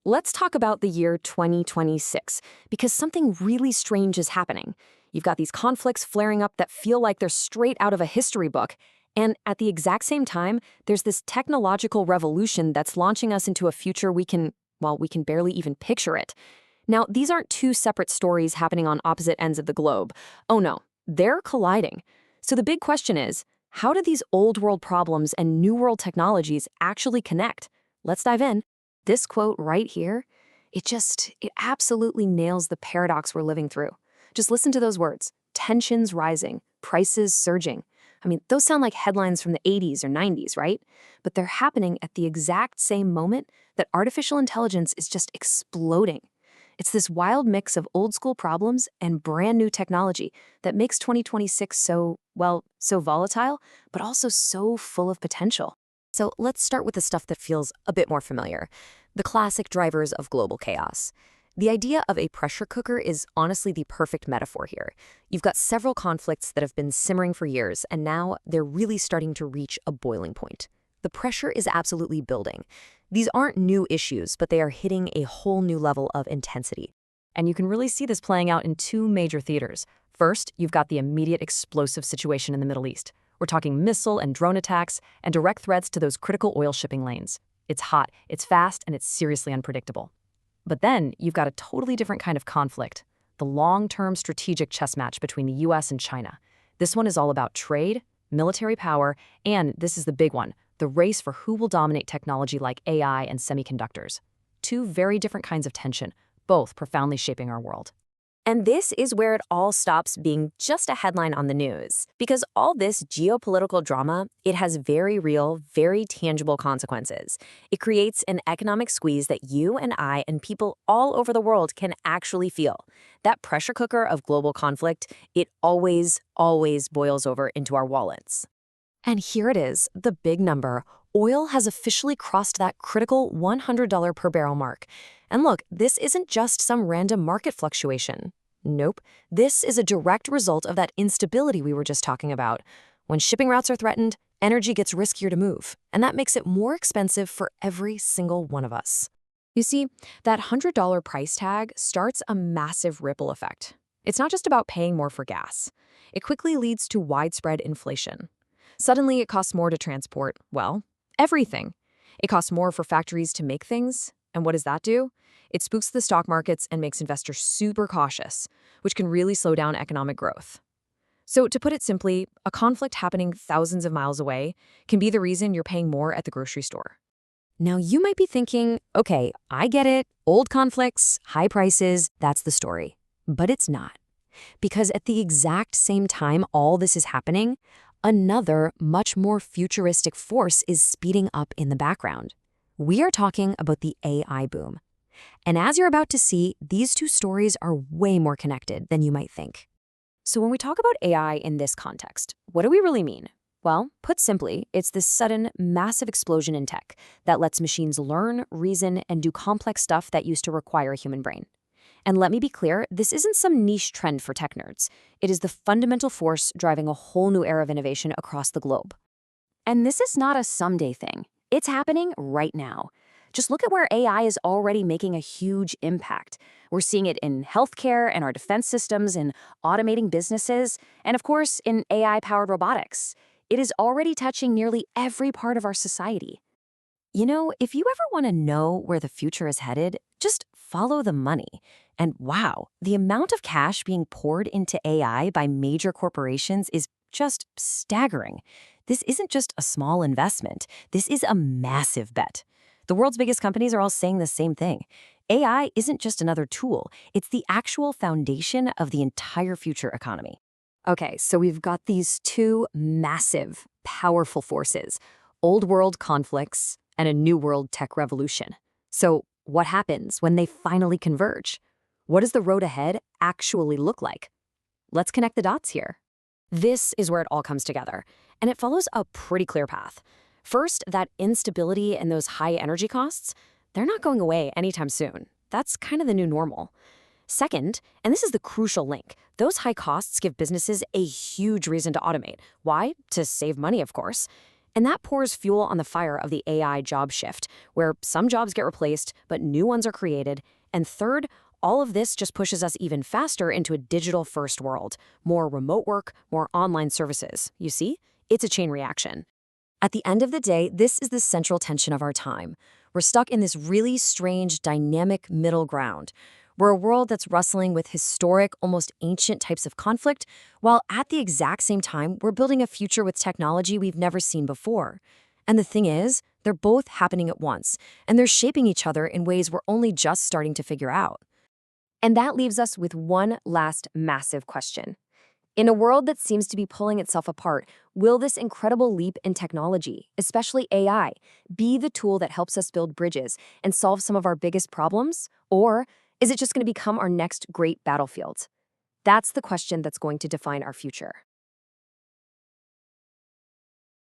Let's talk about the year 2026, because something really strange is happening. You've got these conflicts flaring up that feel like they're straight out of a history book. And at the exact same time, there's this technological revolution that's launching us into a future we can barely even picture it. Now, these aren't two separate stories happening on opposite ends of the globe. Oh no, they're colliding. So the big question is, how do these old world problems and new world technologies actually connect? Let's dive in. This quote right here, it absolutely nails the paradox we're living through. Just listen to those words: tensions rising, prices surging. I mean, those sound like headlines from the 80s or 90s, right? But they're happening at the exact same moment that artificial intelligence is just exploding. It's this wild mix of old school problems and brand new technology that makes 2026 so volatile, but also so full of potential. So let's start with the stuff that feels a bit more familiar: the classic drivers of global chaos. The idea of a pressure cooker is honestly the perfect metaphor here. You've got several conflicts that have been simmering for years, and now they're really starting to reach a boiling point. The pressure is absolutely building. These aren't new issues, but they are hitting a whole new level of intensity. And you can really see this playing out in two major theaters. First, you've got the immediate explosive situation in the Middle East. We're talking missile and drone attacks and direct threats to those critical oil shipping lanes. It's hot, it's fast, and it's seriously unpredictable. But then you've got a totally different kind of conflict: the long-term strategic chess match between the US and China. This one is all about trade, military power, and this is the big one: the race for who will dominate technology like AI and semiconductors. Two very different kinds of tension, both profoundly shaping our world. And this is where it all stops being just a headline on the news. Because all this geopolitical drama, it has very real, very tangible consequences. It creates an economic squeeze that you and I and people all over the world can actually feel. That pressure cooker of global conflict, it always boils over into our wallets. And here it is, the big number. Oil has officially crossed that critical $100 per barrel mark. And look, this isn't just some random market fluctuation. Nope, this is a direct result of that instability we were just talking about. When shipping routes are threatened, energy gets riskier to move, and that makes it more expensive for every single one of us. You see, that $100 price tag starts a massive ripple effect. It's not just about paying more for gas. It quickly leads to widespread inflation. Suddenly, it costs more to transport, everything. It costs more for factories to make things. And what does that do? It spooks the stock markets and makes investors super cautious, which can really slow down economic growth. So to put it simply, a conflict happening thousands of miles away can be the reason you're paying more at the grocery store. Now you might be thinking, okay, I get it, old conflicts, high prices, that's the story. But it's not. Because at the exact same time all this is happening, another, much more futuristic force is speeding up in the background. We are talking about the AI boom. And as you're about to see, these two stories are way more connected than you might think. So when we talk about AI in this context, what do we really mean? Well, put simply, it's this sudden, massive explosion in tech that lets machines learn, reason, and do complex stuff that used to require a human brain. And let me be clear, this isn't some niche trend for tech nerds. It is the fundamental force driving a whole new era of innovation across the globe. And this is not a someday thing. It's happening right now. Just look at where AI is already making a huge impact. We're seeing it in healthcare and our defense systems, in automating businesses, and of course, in AI-powered robotics. It is already touching nearly every part of our society. You know, if you ever want to know where the future is headed, just follow the money. And wow, the amount of cash being poured into AI by major corporations is just staggering. This isn't just a small investment. This is a massive bet. The world's biggest companies are all saying the same thing. AI isn't just another tool. It's the actual foundation of the entire future economy. Okay, so we've got these two massive, powerful forces: old world conflicts and a new world tech revolution. So what happens when they finally converge? What does the road ahead actually look like? Let's connect the dots here. This is where it all comes together, and it follows a pretty clear path. First, that instability and those high energy costs, they're not going away anytime soon. That's kind of the new normal. Second, and this is the crucial link, those high costs give businesses a huge reason to automate. Why? To save money, of course. And that pours fuel on the fire of the AI job shift, where some jobs get replaced, but new ones are created. And third, all of this just pushes us even faster into a digital-first world. More remote work, more online services. You see? It's a chain reaction. At the end of the day, this is the central tension of our time. We're stuck in this really strange, dynamic middle ground. We're a world that's wrestling with historic, almost ancient types of conflict, while at the exact same time, we're building a future with technology we've never seen before. And the thing is, they're both happening at once, and they're shaping each other in ways we're only just starting to figure out. And that leaves us with one last massive question. In a world that seems to be pulling itself apart, will this incredible leap in technology, especially AI, be the tool that helps us build bridges and solve some of our biggest problems? Or is it just going to become our next great battlefield? That's the question that's going to define our future.